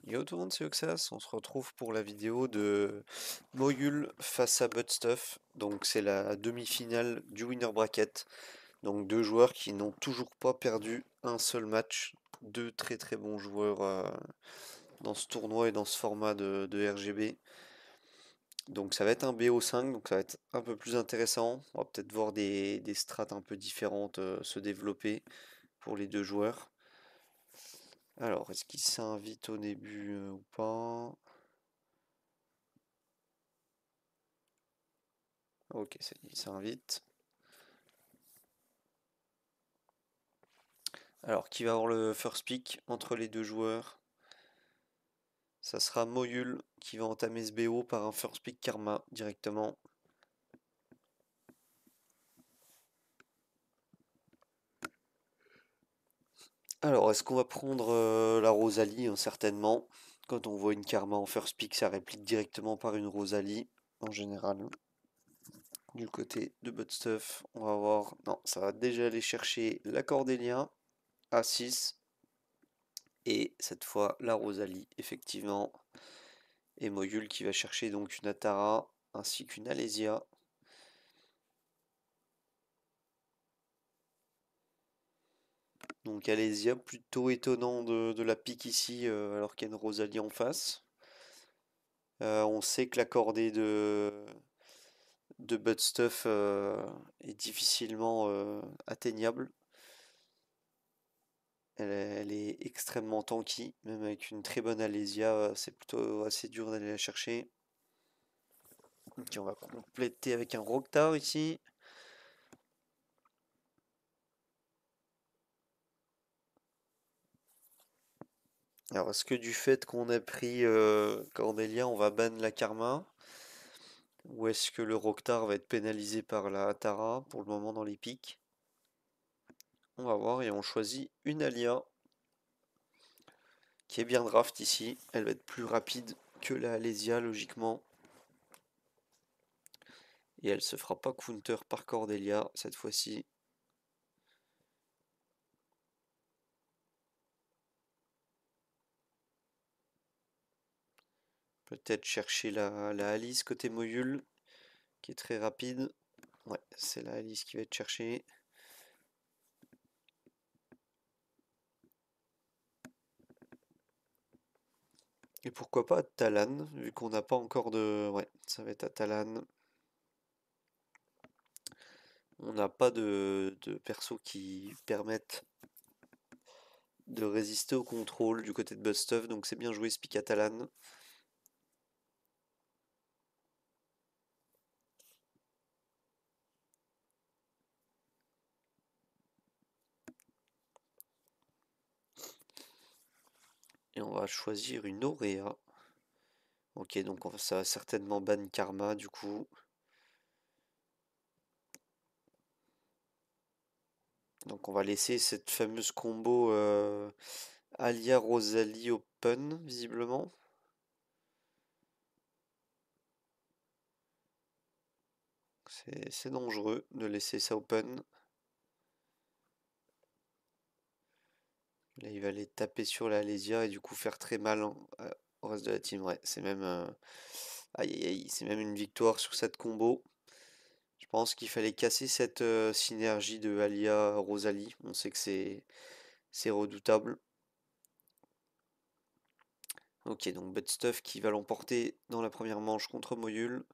Yo tout le monde, c'est Oxas, on se retrouve pour la vidéo de Moyul face à Budstuff. Donc c'est la demi-finale du winner bracket. Donc deux joueurs qui n'ont toujours pas perdu un seul match. Deux très très bons joueurs dans ce tournoi et dans ce format de RGB. Donc ça va être un BO5, donc ça va être un peu plus intéressant. On va peut-être voir des strats un peu différentes se développer pour les deux joueurs. Alors, est-ce qu'ils s'invitent au début ou pas? Ok, il s'invite. Alors, qui va avoir le first pick entre les deux joueurs? Ça sera Moyul qui va entamer ce BO par un first pick karma directement. Alors, est-ce qu'on va prendre la Rosalie, hein, certainement. Quand on voit une karma en first pick, ça réplique directement par une Rosalie, en général. Du côté de Budstuff, on va voir. Non, ça va déjà aller chercher la Cordélia à 6. Et cette fois, la Rosalie, effectivement. Et Moyul qui va chercher donc une Atara ainsi qu'une Alésia. Donc Alésia, plutôt étonnant de la pique ici alors qu'il y a une Rosalie en face. On sait que la cordée de Budstuff est difficilement atteignable. Elle est extrêmement tanky, même avec une très bonne Alésia, c'est plutôt assez dur d'aller la chercher. Ok, on va compléter avec un Roctar ici. Alors, est-ce que du fait qu'on a pris Cordelia, on va ban la Karma? Ou est-ce que le Roctar va être pénalisé par la Tara pour le moment dans les pics? On va voir et on choisit une Alia qui est bien draft ici. Elle va être plus rapide que la Alésia logiquement. Et elle se fera pas counter par Cordelia cette fois-ci. Peut-être chercher la Alice côté Moyul qui est très rapide. Ouais, c'est la Alice qui va être cherchée. Et pourquoi pas Talan, vu qu'on n'a pas encore de... Ouais, ça va être à Talan. On n'a pas de persos qui permettent de résister au contrôle du côté de Budstuff, donc c'est bien joué Spicatalan. Et on va choisir une Auréa. Ok, donc ça va certainement ban Karma du coup. Donc on va laisser cette fameuse combo Alia Rosalie open, visiblement. C'est dangereux de laisser ça open. Là, il va aller taper sur la Alésia et du coup faire très mal au reste de la team. Ouais, c'est même... aïe aïe aïe, c'est même une victoire sur cette combo. Je pense qu'il fallait casser cette synergie de Alia Rosalie. On sait que c'est redoutable. Ok, donc Budstuff qui va l'emporter dans la première manche contre Moyul.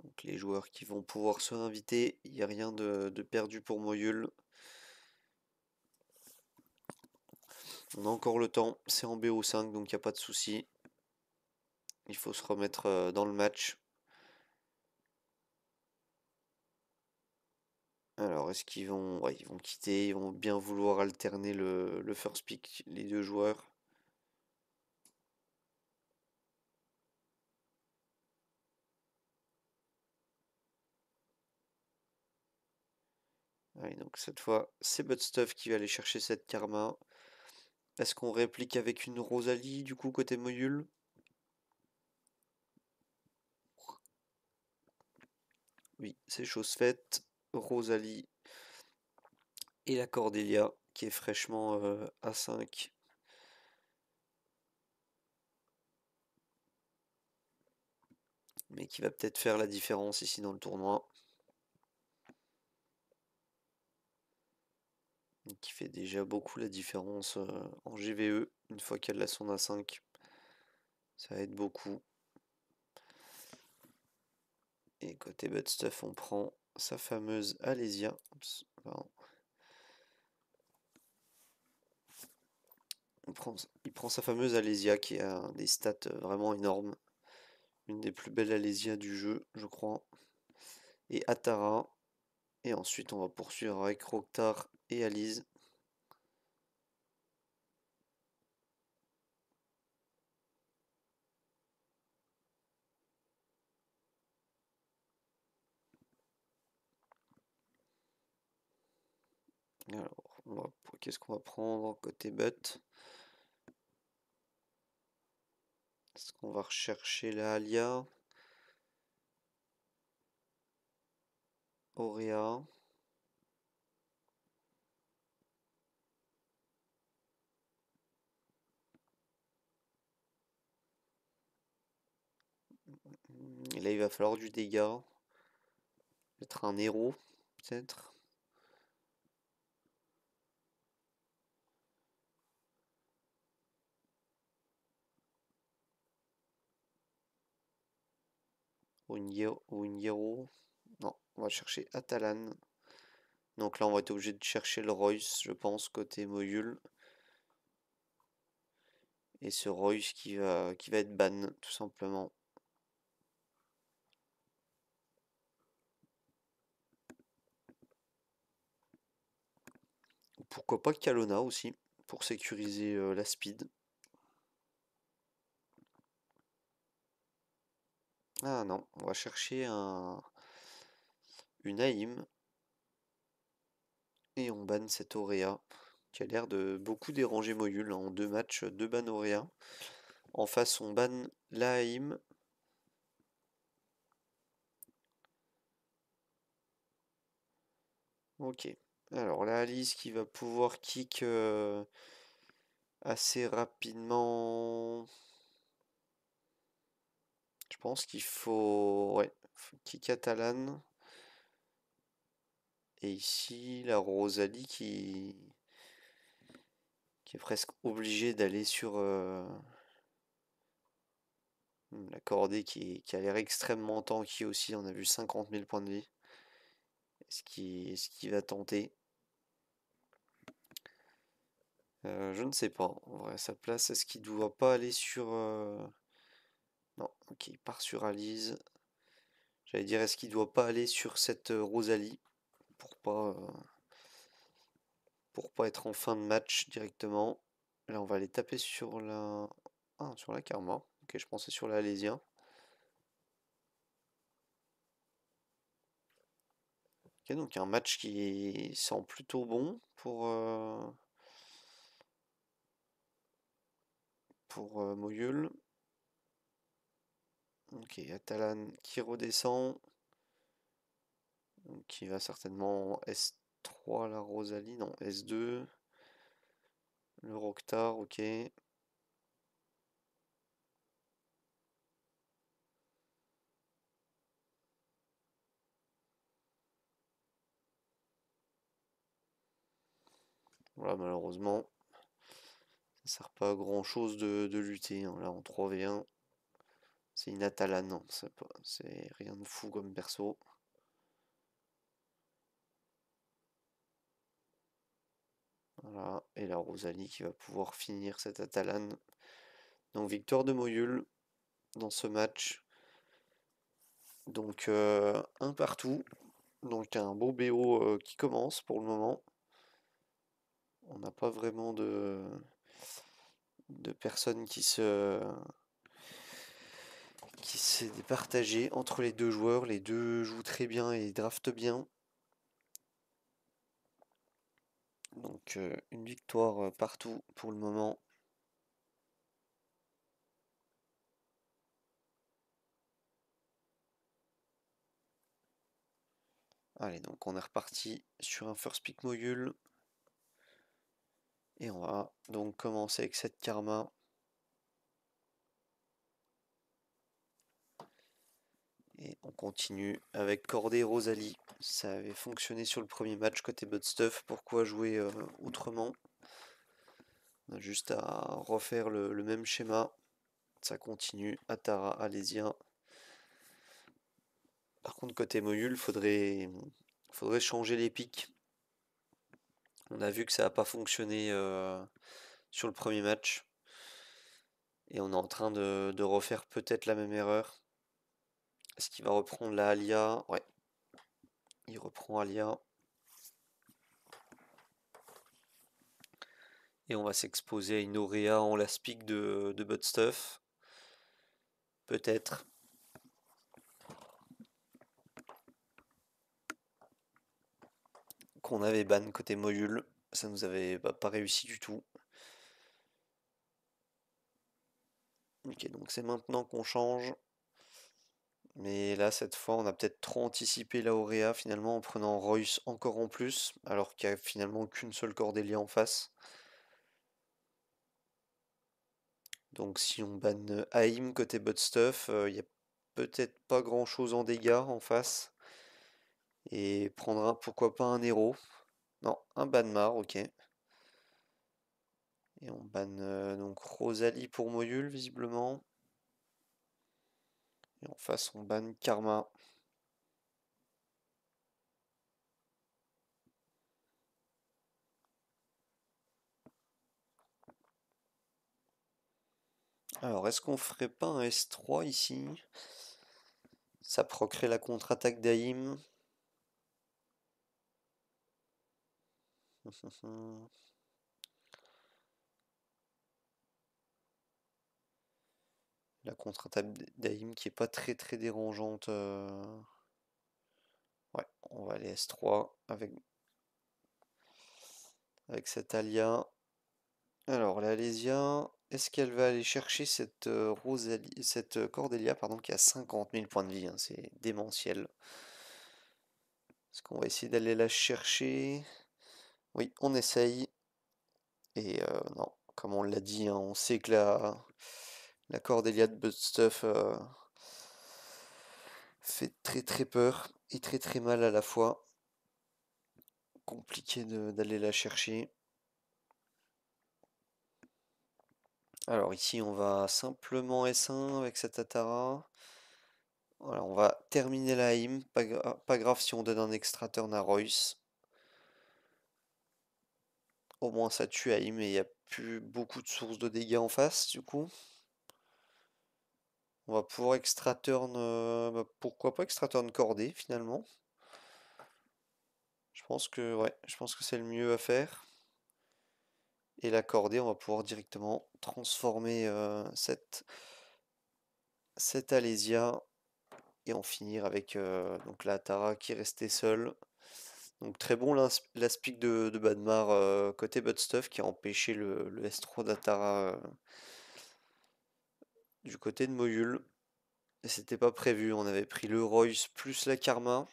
Donc les joueurs qui vont pouvoir se réinviter. Il n'y a rien de perdu pour Moyul. On a encore le temps. C'est en BO5, donc il n'y a pas de souci. Il faut se remettre dans le match. Alors, est-ce qu'ils vont... Ouais, ils vont quitter, ils vont bien vouloir alterner le first pick, les deux joueurs. Ouais, donc cette fois, c'est Budstuff qui va aller chercher cette karma. Est-ce qu'on réplique avec une Rosalie, du coup, côté Moyul? Oui, c'est chose faite. Rosalie et la Cordélia, qui est fraîchement à 5. mais qui va peut-être faire la différence ici dans le tournoi. Qui fait déjà beaucoup la différence en GVE, une fois qu'elle a son A5. Ça aide beaucoup. Et côté Budstuff, on prend sa fameuse Alésia. Il prend sa fameuse Alésia qui a des stats vraiment énormes. Une des plus belles Alésia du jeu, je crois. Et Atara. Et ensuite, on va poursuivre avec Roktar et Alize. Alors, qu'est-ce qu'on va prendre côté but? Est-ce qu'on va rechercher la Alia? Auréa? Et là, il va falloir du dégât. Peut-être un héros, peut-être. Ou une Hero. Non, on va chercher Atalan. Donc là, on va être obligé de chercher le Royce, je pense, côté Moyul. Et ce Royce qui va être ban, tout simplement. Pourquoi pas Kalona aussi, pour sécuriser la speed. Ah non, on va chercher une AIM. Et on banne cette Auréa, qui a l'air de beaucoup déranger Moyul, hein. En 2 matchs, 2 bans Auréa. En face, on banne la AIM. Ok. Alors la Alice qui va pouvoir kick assez rapidement. Je pense qu'il faut... Ouais, faut kick Atalan. Et ici, la Rosalie qui est presque obligée d'aller sur la cordée qui a l'air extrêmement tanky aussi. On a vu 50 000 points de vie. Est-ce qu'il va tenter? Je ne sais pas. En vrai, sa place, est-ce qu'il ne doit pas aller sur... Non, ok, il part sur Alice. J'allais dire, est-ce qu'il doit pas aller sur cette Rosalie pour pas être en fin de match directement. Là, on va aller taper sur la... Ah, sur la Karma. Ok, je pensais sur la Alésien. Ok, donc un match qui sent plutôt bon pour Moyul. Ok, Atalan qui redescend. Qui va certainement S3 la Rosalie, non, S2. Le Roktar, ok. Voilà, malheureusement, ça sert pas à grand chose de lutter, hein. Là, en 3v1, c'est une Atalan, non, c'est rien de fou comme perso. Voilà, et la Rosalie qui va pouvoir finir cette Atalan. Donc victoire de Moyul dans ce match. Donc un partout. Donc un beau BO qui commence pour le moment. On n'a pas vraiment de personnes qui s'est départagé entre les deux joueurs. Les deux jouent très bien et draftent bien. Donc une victoire partout pour le moment. Allez, donc on est reparti sur un first pick Moyul. Et on va donc commencer avec cette Karma. Et on continue avec Corday et Rosalie. Ça avait fonctionné sur le premier match côté Budstuff. Pourquoi jouer autrement? On a juste à refaire le même schéma. Ça continue. Atara, Alésia. Par contre, côté Moyul, faudrait changer les pics. On a vu que ça n'a pas fonctionné sur le premier match. Et on est en train de refaire peut-être la même erreur. Est-ce qu'il va reprendre la Alia? Ouais. Il reprend Alia. Et on va s'exposer à une Auréa en last pick de Budstuff. Peut-être. Qu'on avait ban côté Moyul. Ça nous avait pas réussi du tout. Ok, donc c'est maintenant qu'on change. Mais là, cette fois, on a peut-être trop anticipé la Auréa finalement en prenant Royce encore en plus, alors qu'il n'y a finalement qu'une seule Cordélia en face. Donc si on banne Haïm côté Budstuff, il n'y a peut-être pas grand-chose en dégâts en face. Et prendre pourquoi pas un héros. Non, un Banmar, ok. Et on banne donc Rosalie pour Moyul visiblement. Et en face, on banne Karma. Alors, est-ce qu'on ferait pas un S3 ici? Ça proquerait la contre-attaque d'Aïm. La contre-attaque d'Aïm qui est pas très dérangeante. Ouais, on va aller S3 avec cette Alia. Alors, la Alésia, est-ce qu'elle va aller chercher cette Rosalie, cette Cordélia, pardon, qui a 50 000 points de vie, hein, c'est démentiel. Est-ce qu'on va essayer d'aller la chercher? Oui, on essaye. Et non, comme on l'a dit, hein, on sait que la Cordélia de Budstuff fait très peur et très mal à la fois. Compliqué d'aller la chercher. Alors ici on va simplement S1 avec cette Atara. Voilà, on va terminer la Haim. Pas grave si on donne un extra turn à Royce. Au moins ça tue Haim et il n'y a plus beaucoup de sources de dégâts en face du coup. On va pouvoir extra turn. Pourquoi pas extra turn cordé finalement. Je pense que c'est le mieux à faire. Et la cordée, on va pouvoir directement transformer cette Alésia et en finir avec donc la Tara qui restait seule. Donc très bon l'aspic de Badmar côté Budstuff qui a empêché le S3 d'Atara du côté de Moyul. Et c'était pas prévu, on avait pris le Royce plus la Karma.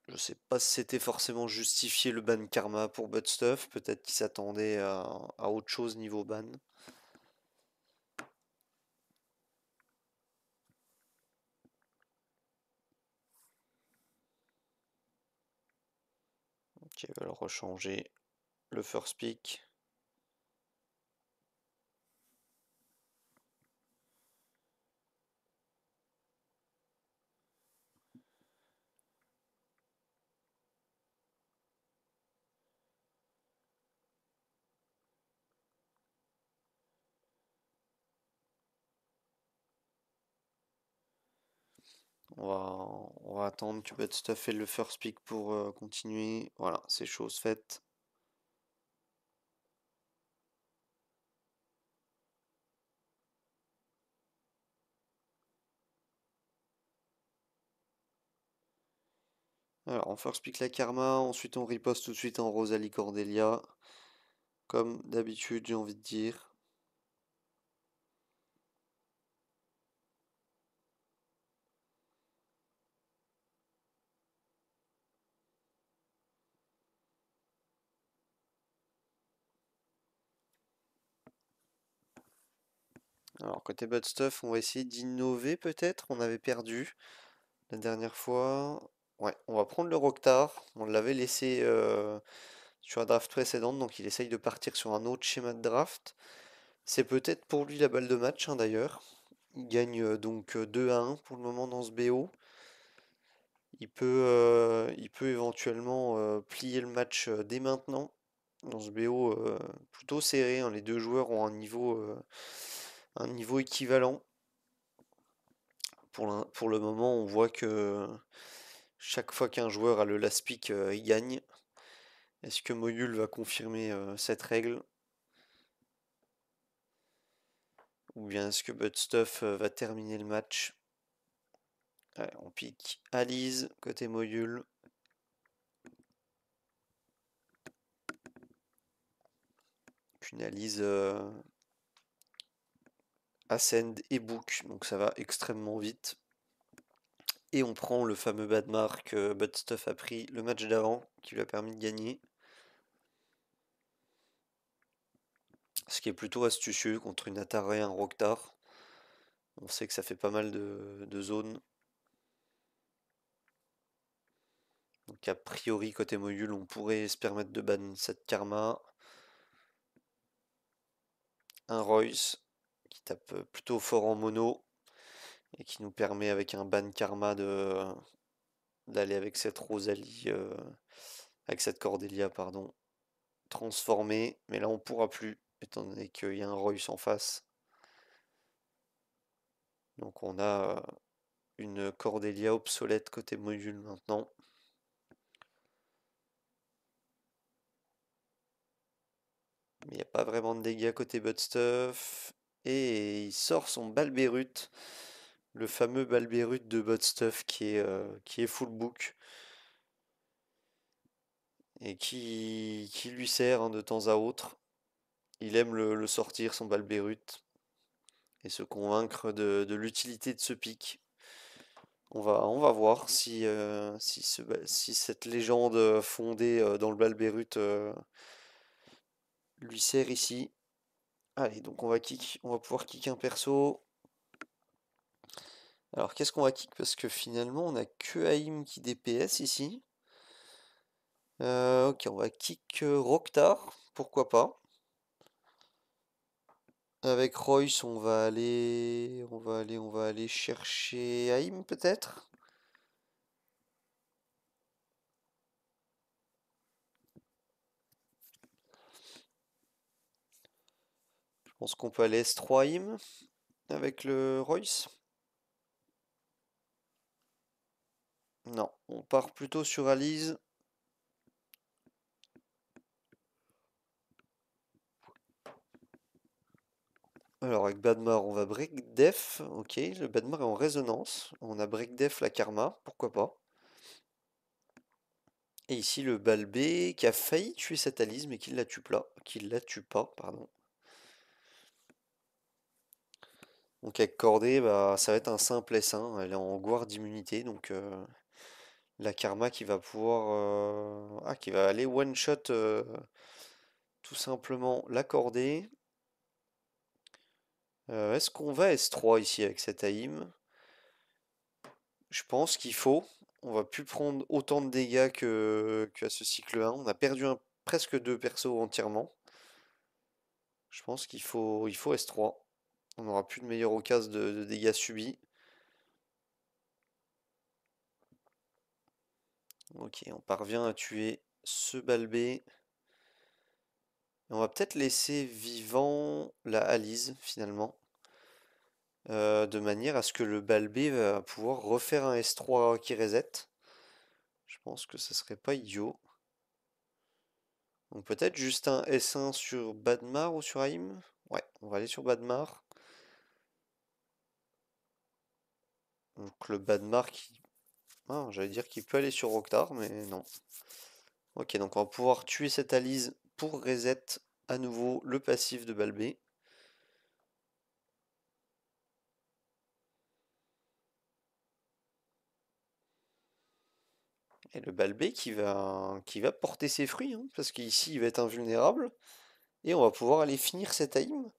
Je sais pas si c'était forcément justifié le ban Karma pour Budstuff, peut-être qu'il s'attendait à autre chose niveau ban. Ok, on va le rechanger le first pick. On va attendre que Budstuff ait le first pick pour continuer. Voilà, c'est chose faite. Alors, on first pick la Karma, ensuite on riposte tout de suite en Rosalie Cordelia. Comme d'habitude, j'ai envie de dire. Alors côté Bud Stuff, on va essayer d'innover peut-être. On avait perdu la dernière fois. Ouais, on va prendre le Rocktar. On l'avait laissé sur la draft précédente, donc il essaye de partir sur un autre schéma de draft. C'est peut-être pour lui la balle de match d'ailleurs. Il gagne donc 2-1 pour le moment dans ce BO. Il peut éventuellement plier le match dès maintenant. Dans ce BO plutôt serré, hein. Les deux joueurs ont un niveau équivalent. Pour le moment, on voit que chaque fois qu'un joueur a le last pick, il gagne. Est-ce que Moyul va confirmer cette règle? Ou bien est-ce que Budstuff va terminer le match? Ouais, on pique Alize côté Moyul. Une Alize Ascend et Book, donc ça va extrêmement vite. Et on prend le fameux Badmar que Budstuff a pris le match d'avant, qui lui a permis de gagner. Ce qui est plutôt astucieux contre une Atari et un Rocktar. On sait que ça fait pas mal de zones. Donc a priori côté Moyul, on pourrait se permettre de ban cette Karma. Un Royce qui tape plutôt fort en mono et qui nous permet avec un ban Karma d'aller avec cette Rosalie, avec cette Cordelia, pardon, transformée. Mais là on pourra plus, étant donné qu'il y a un Royce en face. Donc on a une Cordelia obsolète côté Moyul maintenant. Mais il n'y a pas vraiment de dégâts côté Budstuff. Et il sort son Balbérut. Le fameux Balbérut de Budstuff qui est full book. Et qui lui sert, hein, de temps à autre. Il aime le sortir, son Balbérut. Et se convaincre de l'utilité de ce pic. On va voir si cette légende fondée dans le Balbérut lui sert ici. Allez, donc on va pouvoir kick un perso. Alors qu'est-ce qu'on va kick? Parce que finalement on a que Haïm qui DPS ici. Ok, on va kick Rocktar, pourquoi pas. Avec Royce, on va aller chercher Haïm peut-être. Je pense qu'on peut aller S3 Haïm avec le Royce. Non, on part plutôt sur Alize. Alors avec Badmar, on va break def. Ok, le Badmar est en résonance. On a break def la Karma, pourquoi pas. Et ici le Balbé qui a failli tuer cette Alize mais qui la tue pas, pardon. Donc avec Cordée, bah, ça va être un simple S1. Elle est en guard d'immunité, donc la Karma qui va pouvoir, qui va aller one shot tout simplement l'accorder. Est-ce qu'on va S3 ici avec cette AIM? Je pense qu'il faut. On va plus prendre autant de dégâts qu'à ce cycle 1. On a perdu presque deux persos entièrement. Je pense qu'il faut S3. On n'aura plus de meilleure occasion de dégâts subis. Ok, on parvient à tuer ce Balbé. On va peut-être laisser vivant la Alize finalement. De manière à ce que le Balbé va pouvoir refaire un S3 qui reset. Je pense que ce serait pas idiot. Donc peut-être juste un S1 sur Badmar ou sur Haïm. Ouais, on va aller sur Badmar. Donc le Badmar qui... Ah, j'allais dire qu'il peut aller sur Rocktar, mais non. Ok, donc on va pouvoir tuer cette Alize pour reset à nouveau le passif de Balbé. Et le Balbé qui va porter ses fruits, hein, parce qu'ici il va être invulnérable. Et on va pouvoir aller finir cette aim.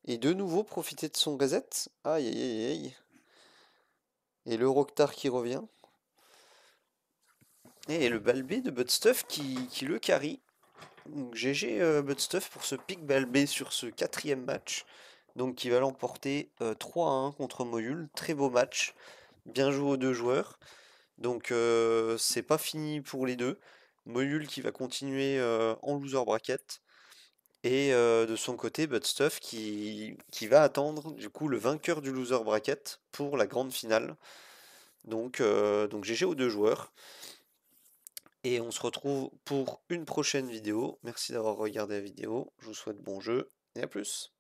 Et de nouveau profiter de son reset. Aïe aïe aïe aïe. Et le Rocktar qui revient. Et le Balbé de Budstuff qui le carry. Donc GG Budstuff pour ce pick Balbé sur ce quatrième match. Donc qui va l'emporter 3-1 contre Moyul. Très beau match. Bien joué aux deux joueurs. Donc c'est pas fini pour les deux. Moyul qui va continuer en loser bracket. Et de son côté, Budstuff qui va attendre du coup le vainqueur du loser bracket pour la grande finale. Donc GG aux deux joueurs. Et on se retrouve pour une prochaine vidéo. Merci d'avoir regardé la vidéo. Je vous souhaite bon jeu et à plus.